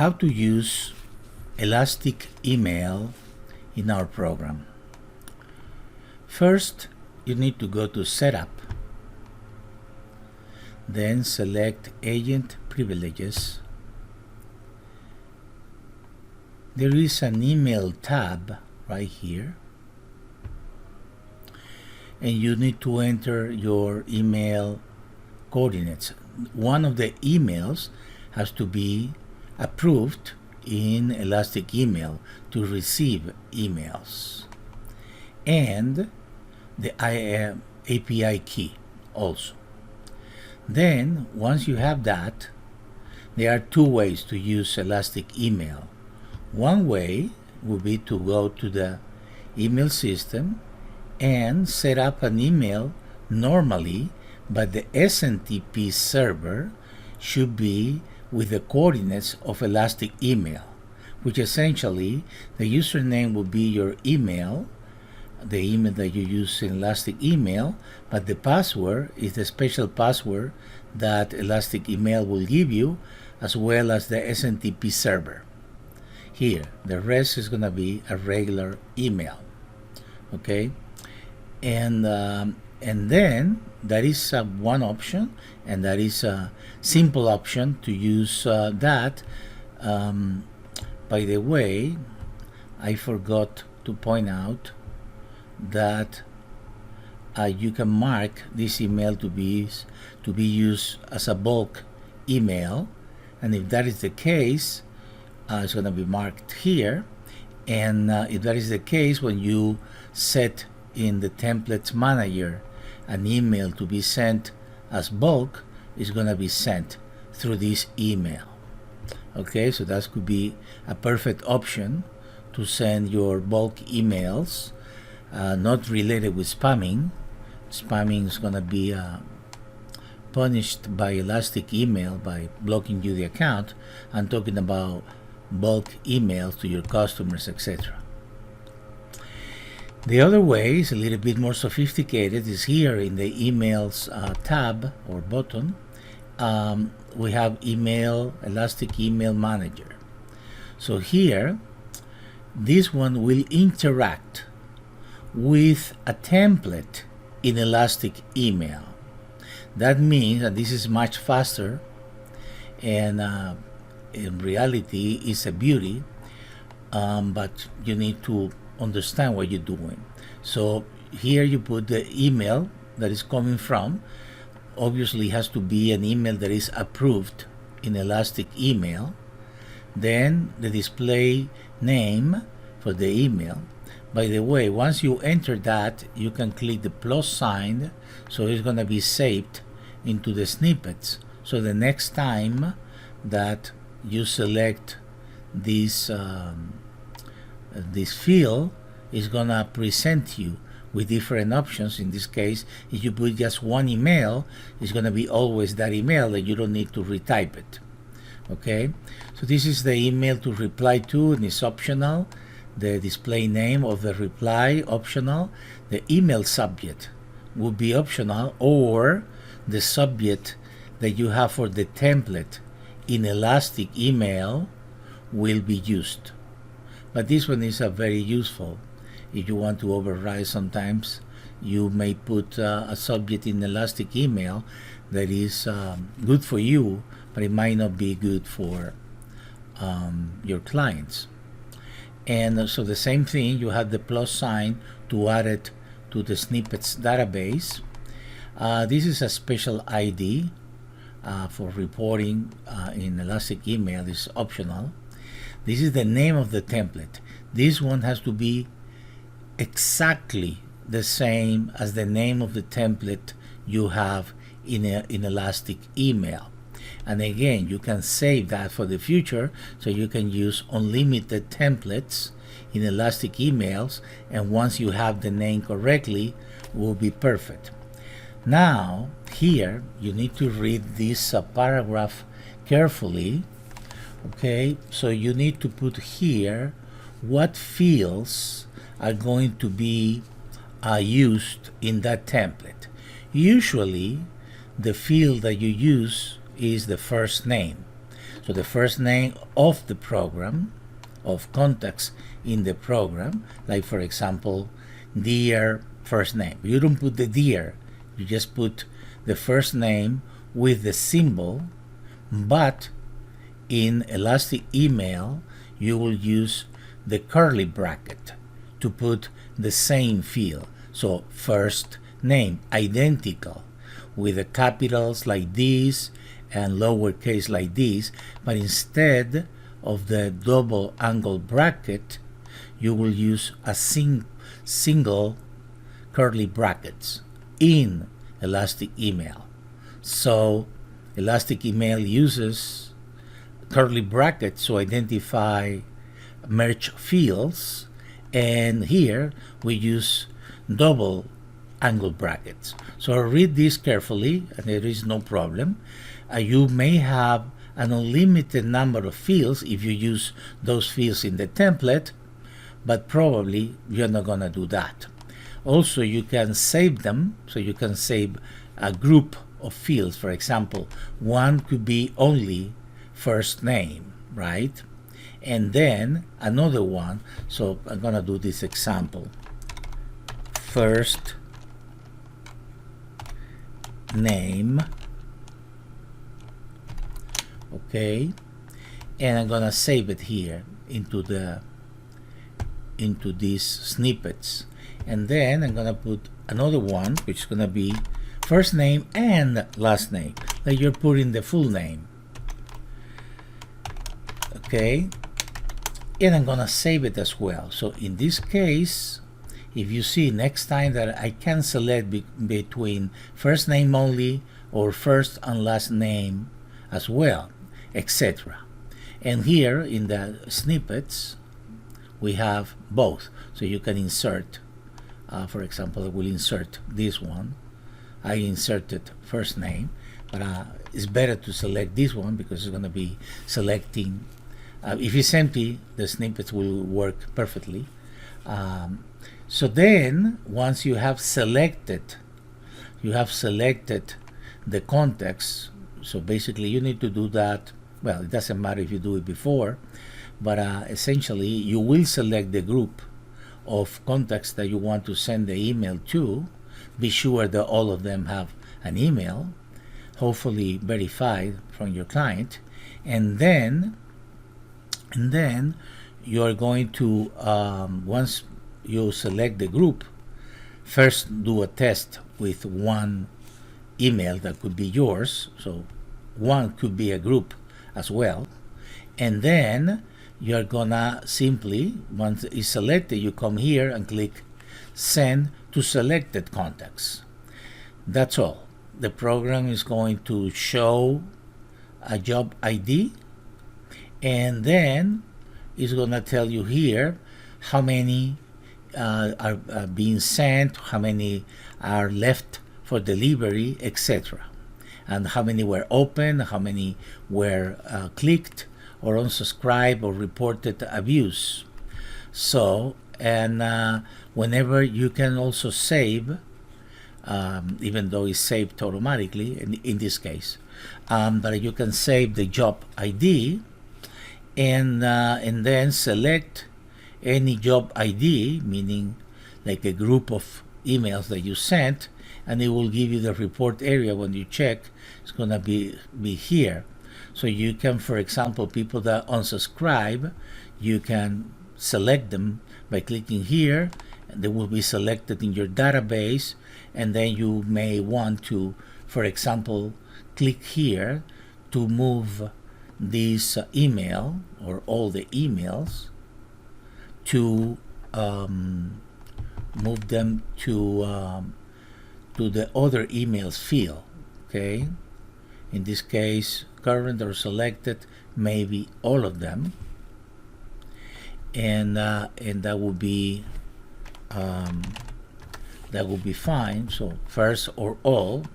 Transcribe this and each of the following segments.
how to use Elastic Email in our program. First, you need to go to Setup, then select Agent Privileges. There is an Email tab right here, and you need to enter your email coordinates. One of the emails has to be approved in Elastic Email to receive emails, and the API key also. Then once you have that, there are two ways to use Elastic Email. One way would be to go to the email system and set up an email normally, but the SNTP server should be with the coordinates of Elastic Email, which essentially the username will be your email, the email that you use in Elastic Email, but the password is the special password that Elastic Email will give you, as well as the SNTP server. Here, the rest is going to be a regular email. Okay, and then that is one option, and that is a simple option to use that. By the way, I forgot to point out that you can mark this email to be used as a bulk email, and if that is the case, it's going to be marked here. And if that is the case, when you set in the templates manager an email to be sent as bulk, is going to be sent through this email. Okay, so that could be a perfect option to send your bulk emails, not related with spamming. Spamming is going to be punished by Elastic Email by blocking you the account. I'm talking about bulk emails to your customers, etc. The other way is a little bit more sophisticated. Is here in the emails tab or button. We have Elastic Email Manager. So here, this one will interact with a template in Elastic Email. That means that this is much faster, and in reality is a beauty, but you need to understand what you're doing. So here you put the email that is coming from. Obviously has to be an email that is approved in Elastic Email. Then the display name for the email. By the way, once you enter that, you can click the plus sign, so it's going to be saved into the snippets. So the next time that you select this field, is going to present you with different options. In this case, if you put just one email, it's going to be always that email, that you don't need to retype it. Okay, so this is the email to reply to, and it's optional. The display name of the reply, optional. The email subject would be optional, or the subject that you have for the template in Elastic Email will be used. But this one is very useful. If you want to override, sometimes you may put a subject in Elastic Email that is good for you, but it might not be good for your clients. And so the same thing, you have the plus sign to add it to the snippets database. This is a special ID for reporting in Elastic Email. Is optional. This is the name of the template. This one has to be exactly the same as the name of the template you have in Elastic Email. And again, you can save that for the future, so you can use unlimited templates in Elastic Emails, and once you have the name correctly, will be perfect. Now here you need to read this paragraph carefully. Okay, so you need to put here what fields are going to be used in that template. Usually the field that you use is the first name. So the first name of the program, of contacts in the program, like for example, dear first name. You don't put the dear, you just put the first name with the symbol, but in Elastic Email, you will use the curly bracket to put the same field. So first name, identical, with the capitals like this and lowercase like this, but instead of the double angle bracket, you will use a single curly brackets in Elastic Email. So Elastic Email uses curly brackets to identify merge fields, and here we use double angle brackets. So read this carefully, and there is no problem. You may have an unlimited number of fields if you use those fields in the template, but probably you're not going to do that. Also, you can save them, so you can save a group of fields. For example, one could be only first name, right? And then another one, so I'm going to do this example. First name, okay, and I'm gonna save it here into these snippets, and then I'm gonna put another one which is gonna be first name and last name, like you're putting the full name, okay, and I'm gonna save it as well. So in this case, if you see next time that I can select between first name only or first and last name as well, etc. And here in the snippets we have both, so you can insert, for example, I will insert this one. I inserted first name, but it's better to select this one because it's going to be selecting. If it's empty, the snippets will work perfectly. So then once you have selected the context, so basically you need to do that. Well, it doesn't matter if you do it before, but essentially you will select the group of contacts that you want to send the email to. Be sure that all of them have an email, hopefully verified from your client, and then you're going to, once you select the group, first do a test with one email that could be yours, so one could be a group as well, and then you're gonna simply, once it's selected, you come here and click send to selected contacts. That's all. The program is going to show a job ID, and then it's gonna tell you here how many are being sent, how many are left for delivery, etc. And how many were open, how many were clicked or unsubscribed or reported abuse. So, and whenever you can also save, even though it's saved automatically in this case, but you can save the job ID and then select any job ID, meaning like a group of emails that you sent, and it will give you the report area. When you check, it's gonna be here. So you can, for example, people that unsubscribe, you can select them by clicking here, and they will be selected in your database, and then you may want to, for example, click here to move this email or all the emails to move them to the other emails field. Okay, in this case, current or selected, maybe all of them, and that would be fine. So first or all,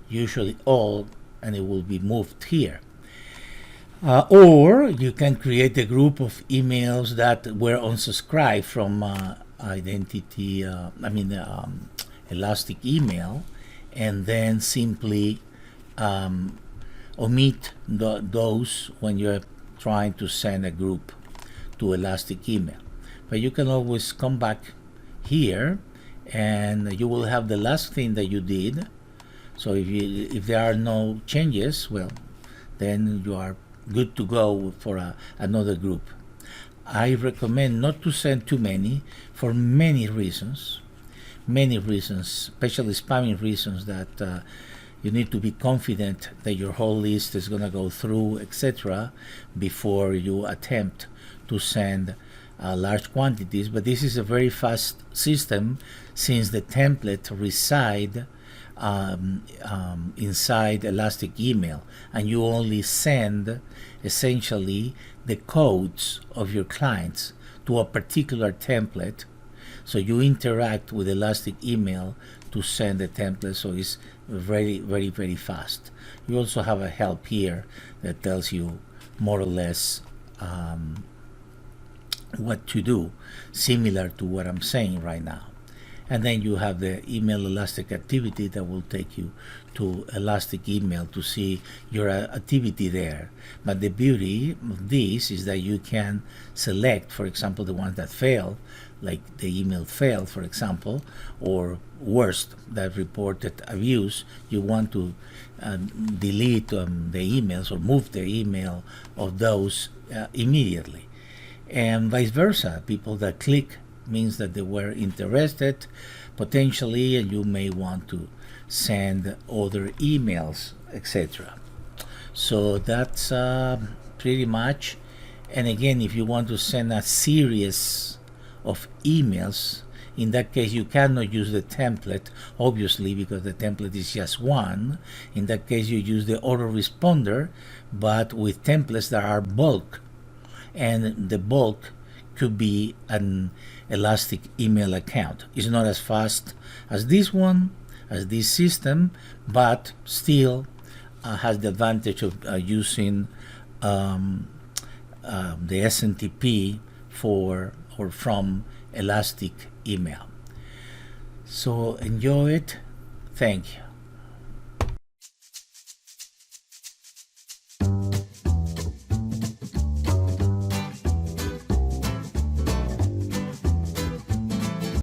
usually all, and it will be moved here. Or you can create a group of emails that were unsubscribed from Elastic Email, and then simply omit those when you're trying to send a group to Elastic Email. But you can always come back here and you will have the last thing that you did. So if there are no changes, well, then you are good to go for another group. I recommend not to send too many for many reasons, especially spamming reasons, that you need to be confident that your whole list is going to go through, etc., before you attempt to send large quantities. But this is a very fast system, since the template reside inside Elastic Email, and you only send essentially the codes of your clients to a particular template. So you interact with Elastic Email to send the template, so it's very, very, very fast. You also have a help here that tells you more or less what to do, similar to what I'm saying right now. And then you have the email elastic activity that will take you to Elastic Email to see your activity there. But the beauty of this is that you can select, for example, the ones that fail, like the email failed, for example, or worst, that reported abuse. You want to delete the emails or move the email of those immediately. And vice versa, people that click means that they were interested potentially, and you may want to send other emails, etc. So that's pretty much. And again, if you want to send a series of emails, in that case you cannot use the template, obviously, because the template is just one. In that case you use the autoresponder, but with templates that are bulk, and the bulk could be an Elastic Email account. It's not as fast as this one, as this system, but still has the advantage of using the SNTP for or from Elastic Email. So enjoy it. Thank you.